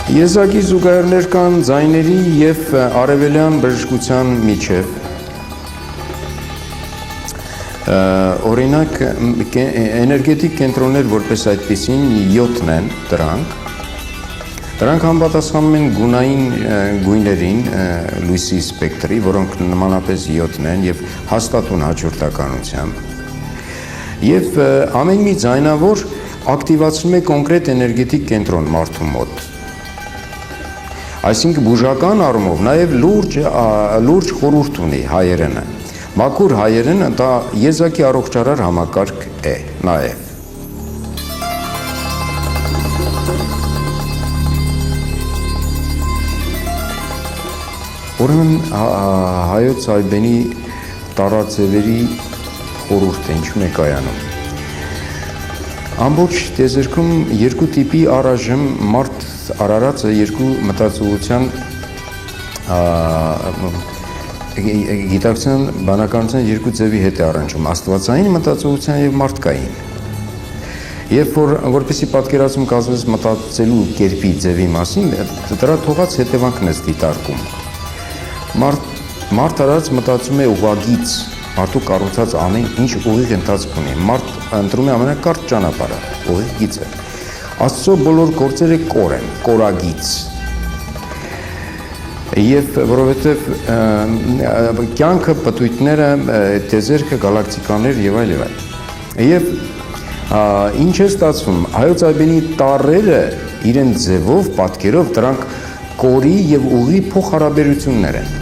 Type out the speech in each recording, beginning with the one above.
Եզակի զուգահեռներ կան ձայների և արևելյան բժշկության միջև։ Օրինակ, էներգետիկ կենտրոններ որպես այդպիսին 7-ն են դրանք։ Դրանք համապատասխանում են գունային գույներին լույսի սպեկտրի, որոնք նմանապես 7-ն են և հաստատուն հաջորդականությամբ։ Եվ ամեն մի ձայնավոր ակտիվացնում է կոնկրետ էներգետիկ կենտրոն մարդու մոտ։ Այսինքն բուժական առումով նաև լուրջ խորհուրդ ունի հայերենը։ Մաքուր հայերենը դա եզակի առողջարար համակարգ է նաև։ Ուրեմն հայոց այբենի տարաձևերի խորհուրդ է ինչու է կայանում։ Ամբողջ տիեզերքում երկու տիպի առայժմ մարդ արարածը երկու մտածողության գիտակցության բանականության երկու ձևի հետ է առնչվում՝ աստվածային մտածողության եւ մարդկային։ Երբ որպեսզի պատկերացում կազմես մտածելու կերպի ձևի մասին, դրա թողած հետևանքն է դիտարկում։ Մարդ արած մտածում է ուղղագիծ, մարդու կառուցած ամեն ինչ ուղիղ ընթացք ունի, մարդ ընտրում է ամենակարճ ճանապարհը, ուղիղ գիծը։ Աստծո բոլոր գործերը կոր են, կորագիծ։ Եվ որովհետև կյանքը, պտույտները, տիեզերքը, գալակտիկաներ եւ այլ եւ այլ։ Եվ ինչ է ստացվում, հայոց այբենի տառերը իրենց ձևով, պատկերով դրանք կորի եւ ուղի փոխհարաբերություններ են։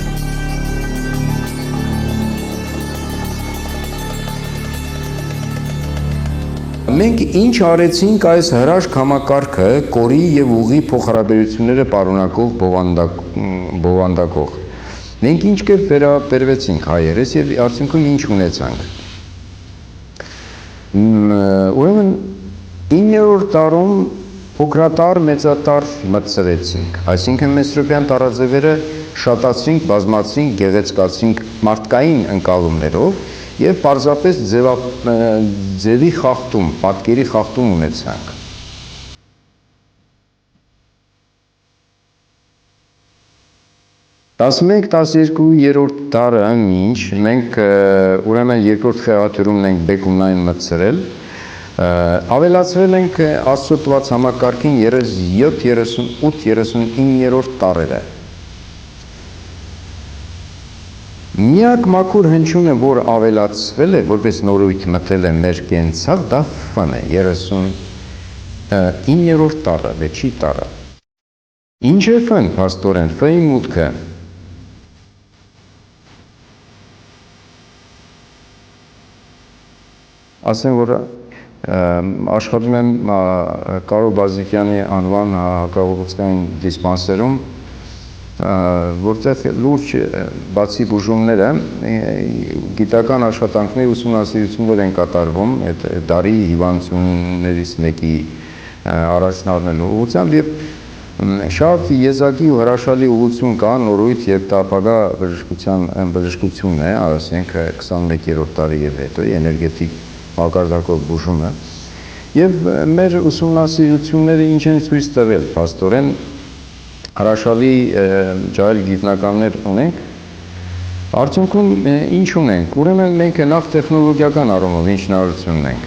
Մենք ինչ արեցինք այս հրաշք համակարգը կորի եւ ուղի փոխհարաբերությունները պարունակող բովանդակող։ Մենք ինչ կերպ վերաբերվեցինք հայերս եւ արդյունքում ինչ ունեցանք։ Ուրեմն 9-րդ դարում փոքրատար, մեծատար մտցրեցինք, այսինքն մեսրոպյան տարաձևերը շատացրինք, բազմացրինք, գեղեցկացրինք մարդկային ընկալումներով եւ պարզապես ձևի խախտում, պատկերի խախտում ունեցանք։ Տասնմեկ, 12-րդ դարը մինչ մենք ուրեմն երկրորդ խեղաթյուրումն ենք բեկումնային մտցրել, ավելացրել ենք Աստծո տված համակարգին 37, 38, 39-րդ տարերը։ Միակ մաքուր հնչյունը, որ ավելացվել է, որպես նորույթ մտել է մեր կենցաղ, դա Ֆ-ն է, 39-րդ տարը, վեճի տարը։ Ինչ է Ֆ-ն, փաստորեն, Ֆ-ի մուտքը։ Ասեմ, որ աշխատում եմ Կարո Բազիկյանի անվան հակառակորդական դիսպանսերում, որտեղ լուրջ բացի բուժումները գիտական աշխատանքներ ուսումնասիրություններ են կատարվում այդ դարի հիվանդություններից մեկի առաջնահերթելու ուղղությամբ եւ շատ եզակի ու հրաշալի ուղղություն կա նորույթ եւ տապագա բժշկությունն է, ասենք 21-րդ տարի եւ հետո էներգետիկ մակարդակով բուժումը եւ մեր ուսումնասիրությունները ինչ են ցույց տվել փաստորեն հրաշալի ջահել գիտնականներ ունենք, արդյունքում ինչ ունենք, ուրեմն մենք նախ տեխնոլոգիական առումով ինչ հնարավորություն ունենք,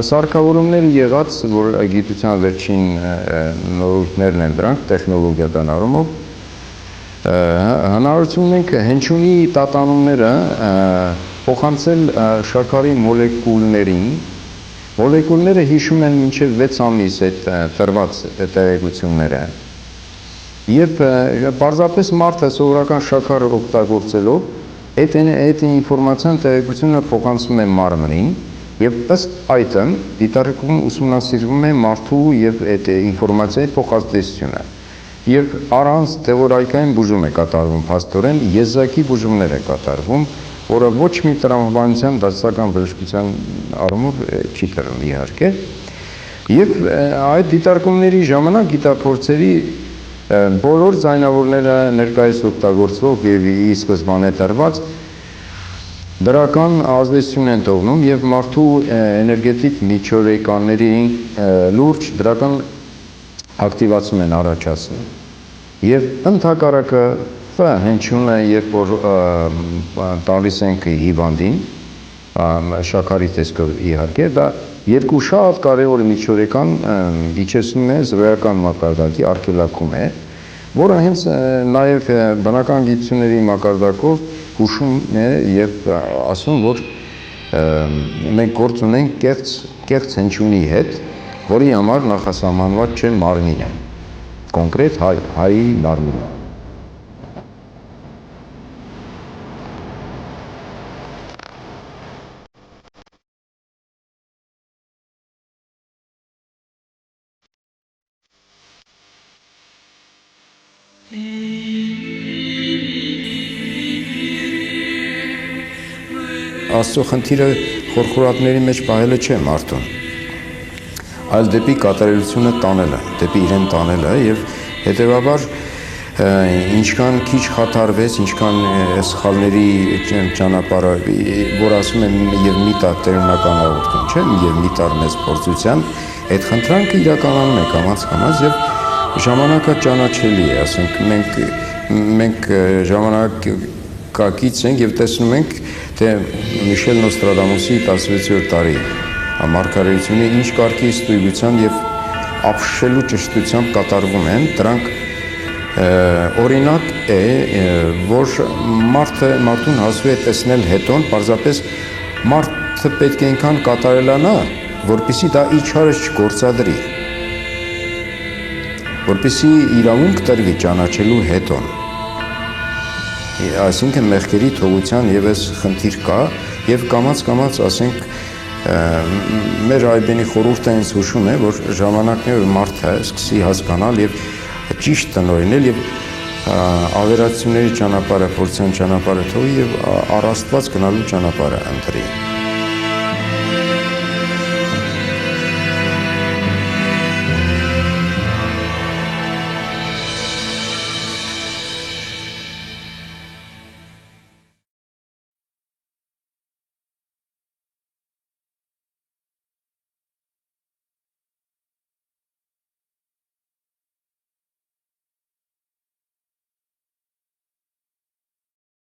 սարքավորումներ եղած, որ գիտության վերջին նորույթներն են դրանք տեխնոլոգիական առումով, հնարավորություն ունենք հնչյունի տատանումները փոխանցել շաքարի մոլեկուլներին, մոլեկուլները հիշում են մինչև 6 ամիս այդ տրված տեղեկությունները Եվ պարզապես մարդը սովորական շաքարը օգտագործելով այդ ինֆորմացիան տեղեկությունը փոխանցում է մարմնին եւ ըստ այդմ դիտարկում ուսումնասիրվում է մարդու եւ այդ ինֆորմացիայի փոխազդեցությունը եւ առանց թեորիկային բուժում է կատարվում փաստորեն եզակի բուժումներ է կատարվում որը ոչ մի տրամաբանության դասական բժշկության առումով չի տրվում իհարկե եւ այդ դիտարկումների ժամանակ գիտափորձերի բոլոր ձայնավորները ներկայիս օգտագործվող եւ ի սկզբանե տրված դրական ազդեցություն են թողնում եւ մարդու էներգետիկ միջօրեկանների լուրջ դրական ակտիվացում են առաջացնում։ Եվ ընդհակառակը հնչյուն է, երբ որ տալիս ենք հիվանդին, շաքարի տեսքով իհարկե, դա երկու շատ կարևոր միջօրեկան իջեցնում է զրոյական մակարդակի արգելակում է, որը հենց նաև բնական գիտությունների մակարդակով հուշում է եւ ասում, որ մենք գործ ունենք կեղծ հնչյունի հետ, որի համար նախասահմանված չէ մարմինը, կոնկրետ հայի մարմինը։ Աստծո խնդիրը խորխորատների մեջ պահելը չէ մարդուն, այլ դեպի կատարելությունը տանելը, դեպի իրեն տանելը եւ հետեւաբար ինչքան քիչ խաթարվեց, ինչքան սխալների ճանապարհը, որ ասում են եւ մի տար տերնական աղոթքում, չէ՞, եւ մի տար մեծ փորձության, այդ խնդրանքը իրականում է կամաց եւ ժամանակը ճանաչելի է, ասենք մենք ժամանակակից ենք եւ տեսնում ենք, թե Միշել Նոստրադամուսի 16-րդ տարի մարգարեությունը ինչ կարգի ստույգության եւ ապշելու ճշտությամբ կատարվում են, դրանք օրինակ է, որ մարդուն հասու է տեսնել հետոն, պարզապես մարդը պետք է այնքան կատարելանա, որպեսզի դա իջարը չգործադրի, որպեսզի իրավունք տրվի ճանաչելու հետոն, այսինքն մեղքերի թողության եւս խնդիր կա եւ կամաց ասենք մեր այբենի խորհուրդը ինձ հուշում է, որ ժամանակն է, որ մարդը սկսի հասկանալ եւ ճիշտ տնօրինել եւ ավերածությունների ճանապարհը, փորձյան ճանապարհը թողի եւ առ Աստված գնալու ճանապարհը ընտրի։